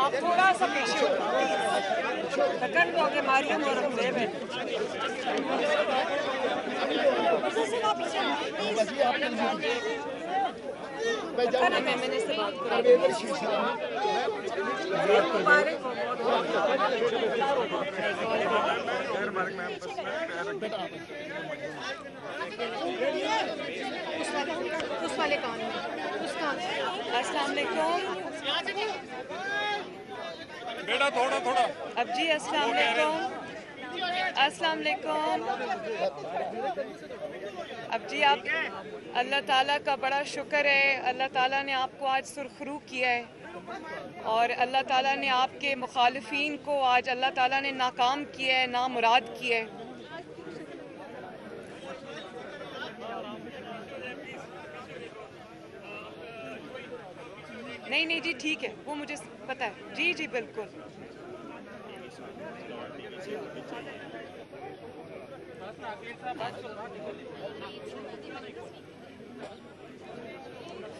आप थोड़ा सा पीछे हो, पकड़ लोगे मारियम और अब्देब है। पता ना मैंने से बात मुबारक हो उस वाले कौन है? अस्सलाम वालेकुम बेटा, थोड़ा थोड़ा अब जी। अस्सलाम वालेकुम, अस्सलाम वालेकुम। अब जी आप, अल्लाह ताला का बड़ा शुक्र है, अल्लाह ताला ने आपको आज सुरखरू किया है और अल्लाह ताला ने आपके मुखालिफिन को आज अल्लाह ताला ने नाकाम किया है, नामुराद किया है। नहीं नहीं जी ठीक है, वो मुझे पता है जी जी बिल्कुल।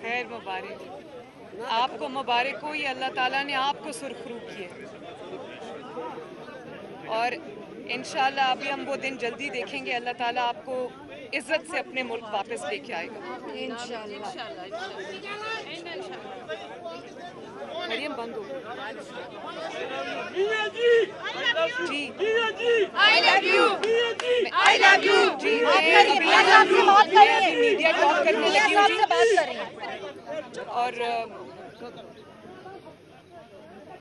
खैर मुबारक, आपको मुबारक हो, ये अल्लाह ताला ने आपको सुरखरू किए और इंशाल्लाह अभी हम वो दिन जल्दी देखेंगे, अल्लाह ताला आपको इज्जत से अपने मुल्क वापस लेके आएगा इंशाल्लाह। मरियम बंद हो जी। I love you जी मैं अभी मीडिया टॉक करने लगी हूँ जी और